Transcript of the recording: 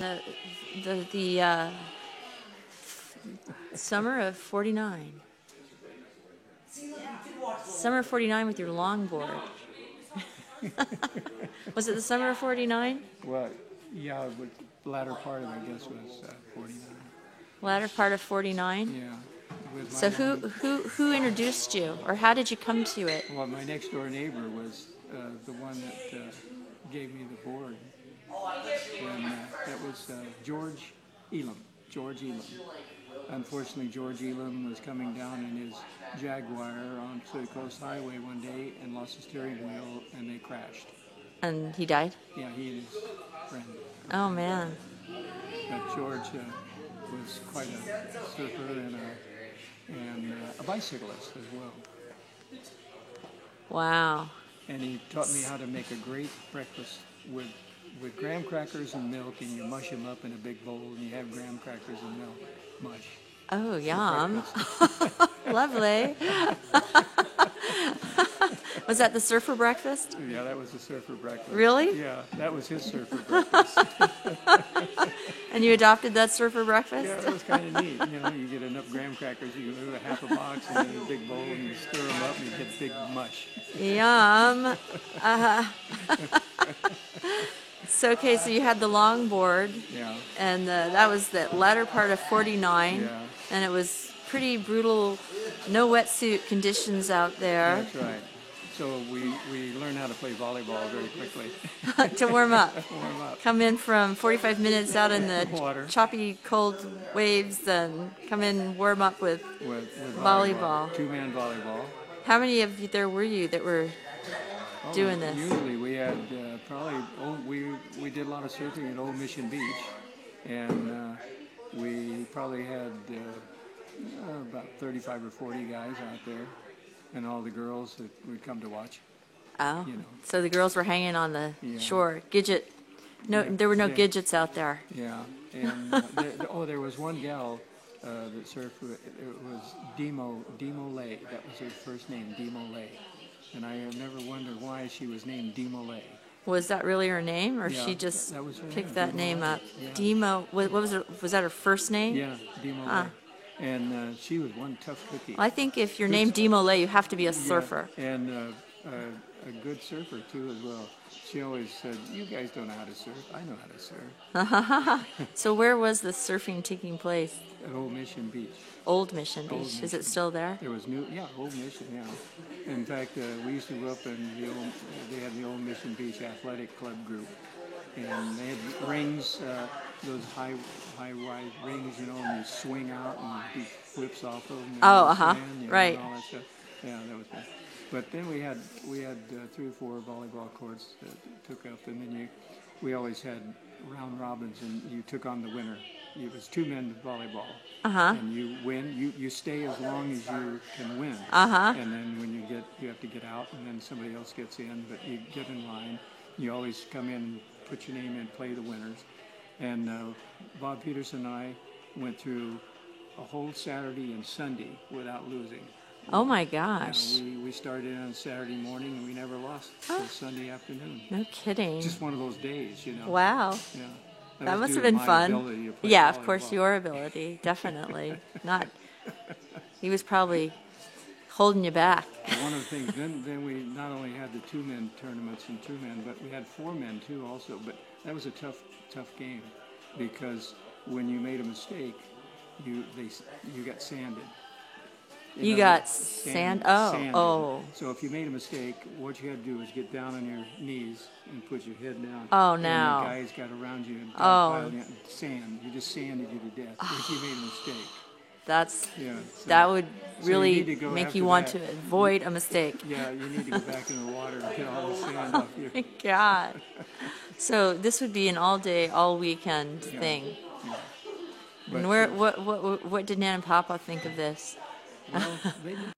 the summer of '49. Summer of '49 with your longboard. Was it the summer of '49? Well, yeah, the latter part of it, I guess, was 49. Latter part of '49? Yeah. So who introduced you, or how did you come to it? Well, my next door neighbor was the one that gave me the board, and that was George Elam. George Elam. Unfortunately, George Elam was coming down in his Jaguar onto the Coast Highway one day and lost the steering wheel, and they crashed. And he died? Yeah, he and his friend. Oh, man. But George was quite a surfer and a bicyclist as well. Wow. And he taught me how to make a great breakfast with graham crackers and milk, and you mush them up in a big bowl, and you have graham crackers and milk mush. Oh, yum. Lovely. Was that the surfer breakfast? Yeah, that was the surfer breakfast. Really? Yeah, that was his surfer breakfast. And you adopted that surfer breakfast? Yeah, it was kind of neat. You know, you get enough graham crackers, you can do a half a box in a big bowl, and you stir them up, and you get big mush. Yum. So, okay, so you had the longboard. Yeah. And that was the latter part of '49. Yeah. And it was pretty brutal, no wetsuit conditions out there. That's right. So we learned how to play volleyball very quickly. To warm up. Warm up. Come in from 45 minutes out in the Water. choppy, cold waves, and come in and warm up with volleyball. Two-man volleyball. How many of you there were you that were doing this? Usually we had we did a lot of surfing at Old Mission Beach, and we probably had about 35 or 40 guys out there, and all the girls that would come to watch. Oh, you know. So the girls were hanging on the shore. Gidget. No, there were no Gidgets out there. Yeah, and there was one gal that surfed. It was Demo Lay. That was her first name, Demo Lay. And I never wondered why she was named Demo Lay. Was that really her name, or she just picked that name up? Yeah. Demo. What was her? Was that her first name? Yeah, Demo Lay. And she was one tough cookie. Well, I think if you're named Demo Lay, you have to be a surfer. Yeah, and a good surfer too as well. She always said, "You guys don't know how to surf. I know how to surf." So where was the surfing taking place? At Old Mission Beach. Old Mission Beach. Is it still there? There was Old Mission, yeah. In fact, we used to go up and they had the Old Mission Beach Athletic Club group. And they had rings, those high-rise rings, you know, and you swing out and he flips off of them. Right. And all that stuff. Yeah, that was fun. But then we had 3 or 4 volleyball courts that took up, and then we always had round robins, and you took on the winner. It was 2-man volleyball, and you win. You stay as long as you can win, and then when you have to get out, and then somebody else gets in. But you get in line. You always come in, put your name in, play the winners. And Bob Peterson and I went through a whole Saturday and Sunday without losing. Oh my gosh! We started on Saturday morning and we never lost till Sunday afternoon. No kidding. Just one of those days, you know. Wow. Yeah. That must have been fun. Yeah, of course, your ability, definitely. He was probably holding you back. One of the things, then we not only had the 2-man tournaments and 2-man, but we had 4-men too also. But that was a tough game because when you made a mistake, you got sanded. You got sand? Oh. So if you made a mistake, what you had to do was get down on your knees and put your head down. Oh, and no. the guys got around you and sand. You just sanded you to death if you made a mistake. That would really make you want to avoid a mistake. Yeah, you need to go back in the water and get all the sand off your... Oh my God. So this would be an all-day, all-weekend thing. Yeah. And what did Nan and Papa think of this? Well, they